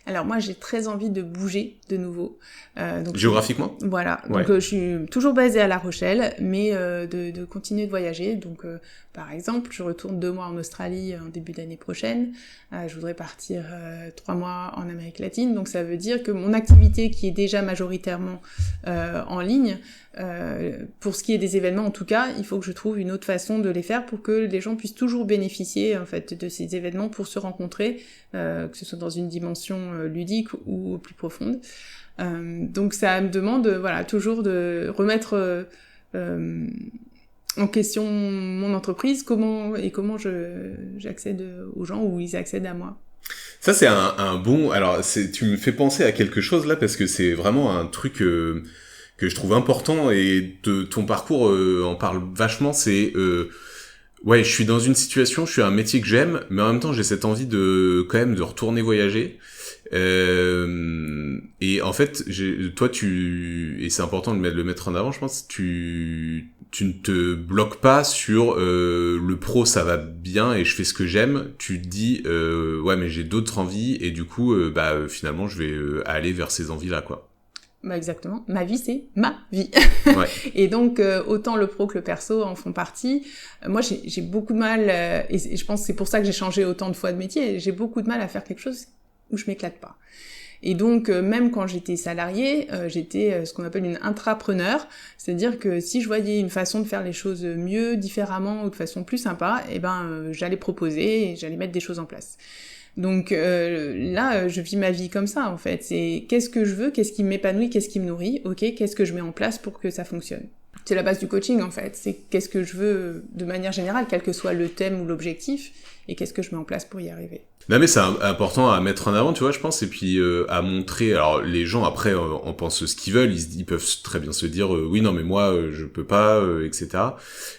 Alors moi, j'ai très envie de bouger de nouveau. Donc géographiquement? Voilà. Ouais. Donc je suis toujours basée à La Rochelle, mais de continuer de voyager. Donc par exemple, je retourne 2 mois en Australie en début d'année prochaine. Je voudrais partir 3 mois en Amérique latine. Donc ça veut dire que mon activité, qui est déjà majoritairement en ligne, pour ce qui est des événements en tout cas, il faut que je trouve une autre façon de les faire pour que les gens puissent toujours bénéficier en fait de ces événements pour se rencontrer, que ce soit dans une dimension ludique ou plus profonde. Donc ça me demande voilà toujours de remettre en question mon entreprise, comment j'accède aux gens ou ils accèdent à moi. Ça c'est un bon. Alors tu me fais penser à quelque chose là parce que c'est vraiment un truc que je trouve important et de ton parcours en parle vachement. C'est ouais, je suis dans une situation, je suis à un métier que j'aime, mais en même temps j'ai cette envie de quand même de retourner voyager. Et en fait, toi, et c'est important de le mettre en avant, je pense, tu ne te bloques pas sur le pro, ça va bien et je fais ce que j'aime. Tu te dis, ouais, mais j'ai d'autres envies et du coup, finalement, je vais aller vers ces envies-là, quoi. Bah exactement. Ma vie, c'est ma vie. Ouais. Et donc, autant le pro que le perso en font partie. Moi, j'ai beaucoup de mal, et je pense que c'est pour ça que j'ai changé autant de fois de métier, j'ai beaucoup de mal à faire quelque chose où je m'éclate pas. Et donc, même quand j'étais salariée, j'étais ce qu'on appelle une intrapreneur, c'est-à-dire que si je voyais une façon de faire les choses mieux, différemment ou de façon plus sympa, j'allais proposer et j'allais mettre des choses en place. Donc là, je vis ma vie comme ça, en fait. C'est qu'est-ce que je veux, qu'est-ce qui m'épanouit, qu'est-ce qui me nourrit, ok, qu'est-ce que je mets en place pour que ça fonctionne. C'est la base du coaching, en fait. C'est qu'est-ce que je veux de manière générale, quel que soit le thème ou l'objectif, et qu'est-ce que je mets en place pour y arriver. Non mais c'est important à mettre en avant, tu vois, je pense, et puis à montrer. Alors les gens après en pensent ce qu'ils veulent, ils peuvent très bien se dire oui non mais moi je peux pas, etc.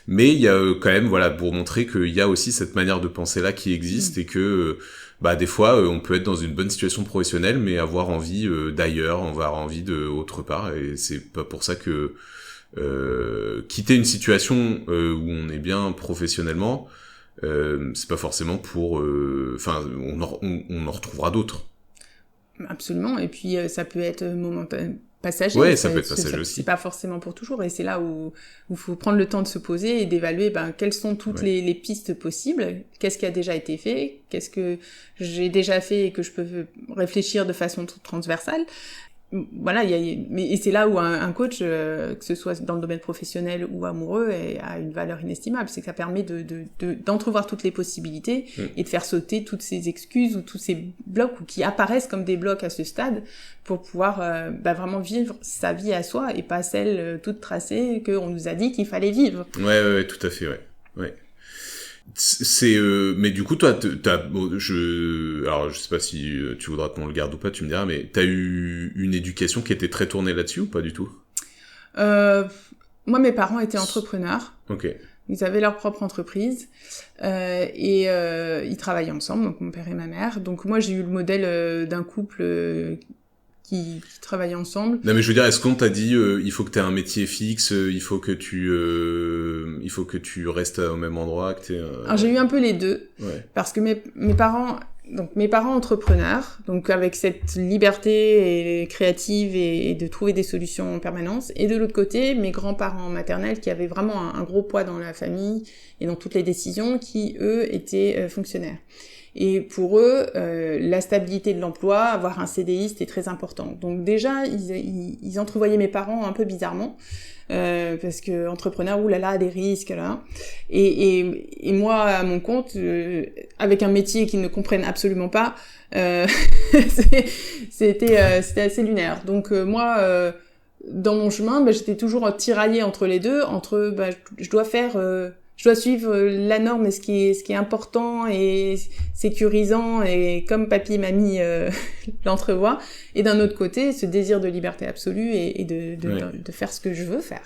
Mais il y a quand même voilà pour montrer qu'il y a aussi cette manière de penser là qui existe et que des fois on peut être dans une bonne situation professionnelle mais avoir envie d'ailleurs, avoir envie de autre part, et c'est pas pour ça que quitter une situation où on est bien professionnellement. C'est pas forcément pour on en retrouvera d'autres. Absolument, et puis ça peut être momentané, passager. Ouais, ça peut être passager aussi. C'est pas forcément pour toujours, et c'est là où faut prendre le temps de se poser et d'évaluer quelles sont toutes les pistes possibles, qu'est-ce qui a déjà été fait, qu'est-ce que j'ai déjà fait et que je peux réfléchir de façon transversale. Voilà, et c'est là où un coach, que ce soit dans le domaine professionnel ou amoureux, a une valeur inestimable. C'est que ça permet d'entrevoir toutes les possibilités et de faire sauter toutes ces excuses ou tous ces blocs ou qui apparaissent comme des blocs à ce stade pour pouvoir vraiment vivre sa vie à soi et pas celle toute tracée qu'on nous a dit qu'il fallait vivre. Ouais, tout à fait, ouais. C'est mais du coup toi alors je sais pas si tu voudras qu'on le garde ou pas, tu me diras, mais t'as eu une éducation qui était très tournée là-dessus ou pas du tout? Moi mes parents étaient entrepreneurs. Ok. Ils avaient leur propre entreprise et ils travaillaient ensemble, donc mon père et ma mère. Donc moi j'ai eu le modèle d'un couple qui travaillaient ensemble. Non mais je veux dire, est-ce qu'on t'a dit il faut que t'aies un métier fixe, il faut que tu restes au même endroit, que t'aies Alors j'ai eu un peu les deux, parce que mes parents entrepreneurs, donc avec cette liberté créative et de trouver des solutions en permanence, et de l'autre côté mes grands-parents maternels qui avaient vraiment un gros poids dans la famille et dans toutes les décisions, qui eux étaient fonctionnaires. Et pour eux, la stabilité de l'emploi, avoir un CDI, c'était très important. Donc déjà, ils entrevoyaient mes parents un peu bizarrement, parce que entrepreneur, oulala, des risques, là. Et moi, à mon compte, avec un métier qu'ils ne comprennent absolument pas, c'était assez lunaire. Donc moi, dans mon chemin, j'étais toujours tiraillée entre les deux, je je dois suivre la norme et ce qui est important et sécurisant et comme papy et mamie l'entrevoient. Et d'un autre côté, ce désir de liberté absolue et de faire ce que je veux faire.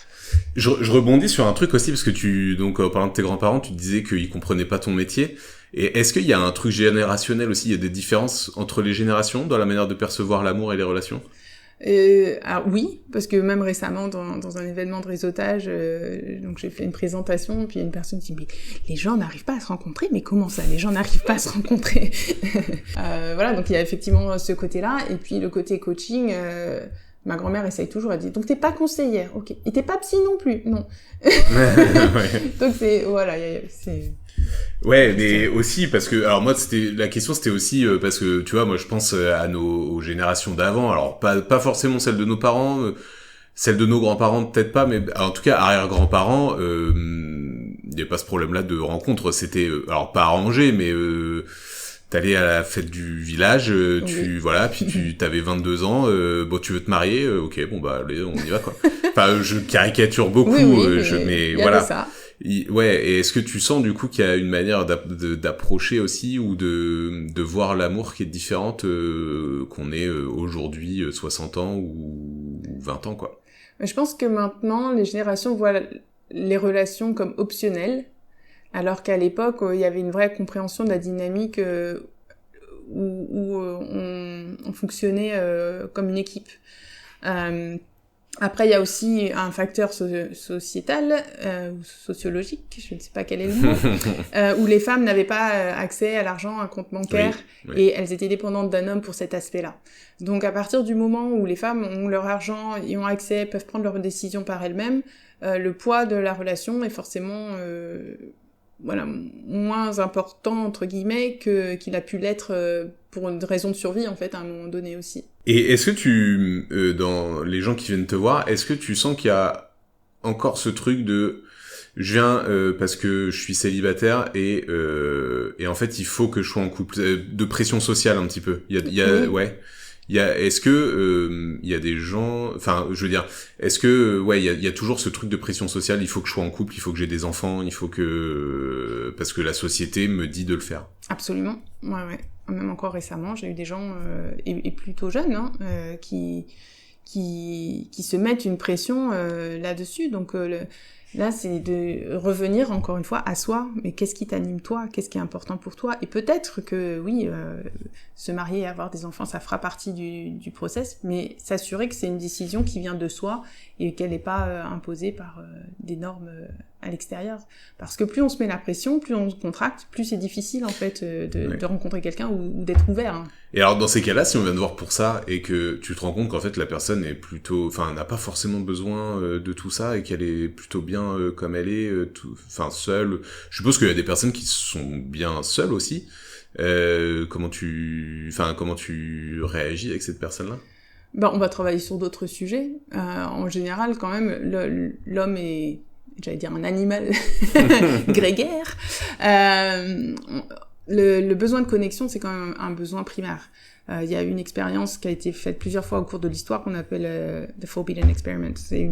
Je rebondis sur un truc aussi parce que donc en parlant de tes grands-parents, tu disais qu'ils comprenaient pas ton métier. Et est-ce qu'il y a un truc générationnel aussi, il y a des différences entre les générations dans la manière de percevoir l'amour et les relations? Alors oui, parce que même récemment dans un événement de réseautage, donc j'ai fait une présentation, puis il y a une personne qui me dit les gens n'arrivent pas à se rencontrer, mais comment ça, les gens n'arrivent pas à se rencontrer? Voilà, donc il y a effectivement ce côté-là, et puis le côté coaching. Ma grand-mère essaye toujours, elle dit donc t'es pas conseillère, ok, et t'es pas psy non plus, non. Donc c'est voilà, c'est. Ouais, mais aussi parce que alors moi la question c'était aussi parce que tu vois moi je pense aux générations d'avant, alors pas forcément celles de nos parents, celles de nos grands-parents peut-être pas, mais en tout cas arrière-grands-parents, il y a pas ce problème-là de rencontre, c'était alors pas arrangé mais t'allais à la fête du village, voilà, puis t'avais 22 ans, bon tu veux te marier, ok, bon bah allez, on y va quoi. Enfin je caricature beaucoup, mais voilà. Ça. Ouais, et est-ce que tu sens du coup qu'il y a une manière d'approcher aussi ou de voir l'amour qui est différente qu'on ait aujourd'hui 60 ans ou 20 ans quoi? Je pense que maintenant les générations voient les relations comme optionnelles. Alors qu'à l'époque, il y avait une vraie compréhension de la dynamique où on fonctionnait comme une équipe. Après, il y a aussi un facteur sociétal ou sociologique, je ne sais pas quel est le mot, où les femmes n'avaient pas accès à l'argent, à un compte bancaire, et elles étaient dépendantes d'un homme pour cet aspect-là. Donc à partir du moment où les femmes ont leur argent, y ont accès, peuvent prendre leurs décisions par elles-mêmes, le poids de la relation est forcément... moins important entre guillemets qu'il a pu l'être pour une raison de survie en fait à un moment donné aussi. Et est-ce que dans les gens qui viennent te voir, est-ce que tu sens qu'il y a encore ce truc de je viens parce que je suis célibataire et en fait il faut que je sois en couple, de pression sociale un petit peu. Il y a ouais. Est-ce que il y a des gens, enfin je veux dire, est-ce que il y a toujours ce truc de pression sociale, il faut que je sois en couple, il faut que j'ai des enfants, il faut que parce que la société me dit de le faire. Absolument, ouais. Même encore récemment, j'ai eu des gens et plutôt jeunes qui se mettent une pression là-dessus. Donc là, c'est de revenir encore une fois à soi. Mais qu'est-ce qui t'anime toi? Qu'est-ce qui est important pour toi? Et peut-être que oui, se marier et avoir des enfants, ça fera partie du process, mais s'assurer que c'est une décision qui vient de soi et qu'elle n'est pas imposée par des normes à l'extérieur. Parce que plus on se met la pression, plus on se contracte, plus c'est difficile en fait de rencontrer quelqu'un ou d'être ouvert. Hein. Et alors dans ces cas-là, si on vient te voir pour ça et que tu te rends compte qu'en fait la personne est plutôt, enfin n'a pas forcément besoin de tout ça et qu'elle est plutôt bien comme elle est, enfin seule. Je suppose qu'il y a des personnes qui sont bien seules aussi. Comment tu réagis avec cette personne-là? On va travailler sur d'autres sujets. En général, quand même, l'homme est, j'allais dire, un animal grégaire. Le besoin de connexion, c'est quand même un besoin primaire. Il y a une expérience qui a été faite plusieurs fois au cours de l'histoire qu'on appelle The Forbidden Experiment. C'est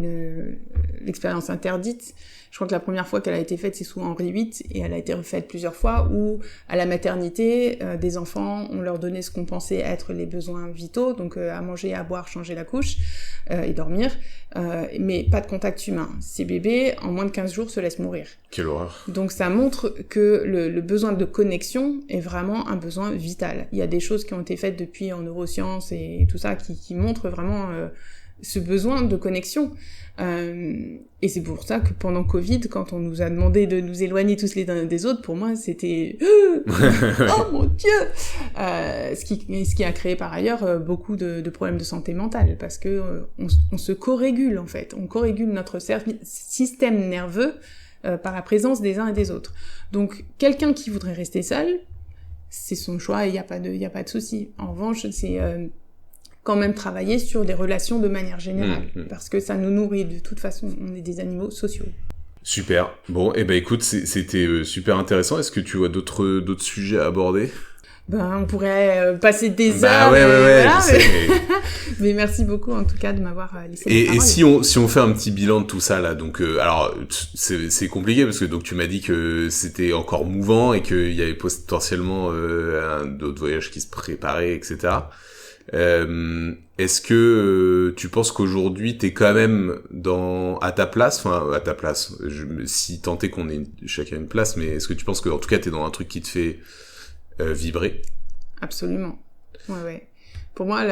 l'expérience interdite. Je crois que la première fois qu'elle a été faite, c'est sous Henri VIII, et elle a été refaite plusieurs fois, où à la maternité, des enfants, on leur donnait ce qu'on pensait être les besoins vitaux, donc à manger, à boire, changer la couche, et dormir, mais pas de contact humain. Ces bébés, en moins de 15 jours, se laissent mourir. Quelle horreur. Donc ça montre que le besoin de connexion est vraiment un besoin vital. Il y a des choses qui ont été faites depuis en neurosciences et tout ça qui montrent vraiment ce besoin de connexion. Et c'est pour ça que pendant Covid, quand on nous a demandé de nous éloigner tous les uns des autres, pour moi c'était oh mon Dieu, ce qui a créé par ailleurs beaucoup de problèmes de santé mentale, parce que on se co-régule en fait, on co-régule notre système nerveux par la présence des uns et des autres. Donc quelqu'un qui voudrait rester seul, c'est son choix et il y a pas de souci. En revanche, c'est quand même travailler sur des relations de manière générale, parce que ça nous nourrit. De toute façon, on est des animaux sociaux. Super. Bon, écoute, c'était super intéressant. Est-ce que tu vois d'autres sujets à aborder ? on pourrait passer des Bah heures. ouais, Voilà, je sais, mais... mais merci beaucoup en tout cas de m'avoir laissé la Et parole. si on fait un petit bilan de tout ça là, donc alors c'est compliqué parce que donc tu m'as dit que c'était encore mouvant et qu'il y avait potentiellement d'autres voyages qui se préparaient, etc. Est-ce que tu penses qu'aujourd'hui t'es quand même à ta place, si tant est qu'on ait chacun une place, mais est-ce que tu penses que en tout cas t'es dans un truc qui te fait vibrer? Absolument. Ouais. Pour moi,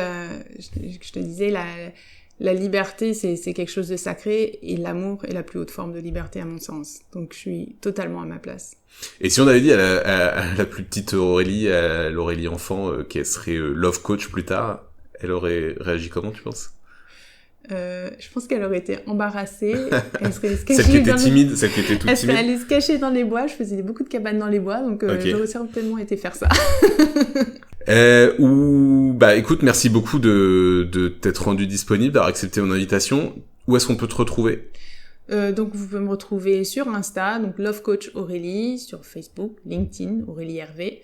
je te disais, la liberté, c'est quelque chose de sacré, et l'amour est la plus haute forme de liberté à mon sens. Donc je suis totalement à ma place. Et si on avait dit à la plus petite Aurélie, à l'Aurélie enfant, qu'elle serait love coach plus tard, elle aurait réagi comment, tu penses? Je pense qu'elle aurait été embarrassée. Elle serait se Celle qui était timide, celle qui était toute Elle timide. serait allée se cacher dans les bois. Je faisais beaucoup de cabanes dans les bois, donc j'aurais certainement été faire ça. Écoute, merci beaucoup de t'être rendu disponible, d'avoir accepté mon invitation. Où est-ce qu'on peut te retrouver? Donc vous pouvez me retrouver sur Insta, donc Love Coach Aurélie, sur Facebook, LinkedIn, Aurélie Hervé,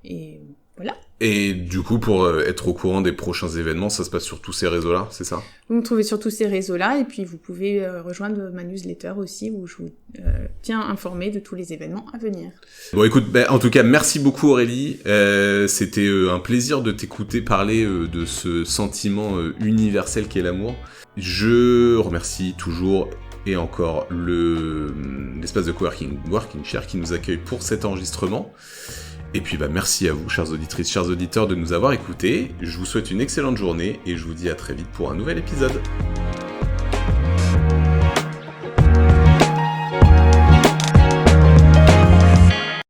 et voilà. Et du coup, pour être au courant des prochains événements, ça se passe sur tous ces réseaux-là, c'est ça? Vous me trouvez sur tous ces réseaux-là, et puis vous pouvez rejoindre ma newsletter aussi, où je vous tiens informé de tous les événements à venir. Bon, écoute, en tout cas, merci beaucoup Aurélie. C'était un plaisir de t'écouter parler de ce sentiment universel qu'est l'amour. Je remercie toujours et encore l'espace de coworking Working Share qui nous accueille pour cet enregistrement. Et puis merci à vous, chères auditrices, chers auditeurs, de nous avoir écoutés. Je vous souhaite une excellente journée et je vous dis à très vite pour un nouvel épisode.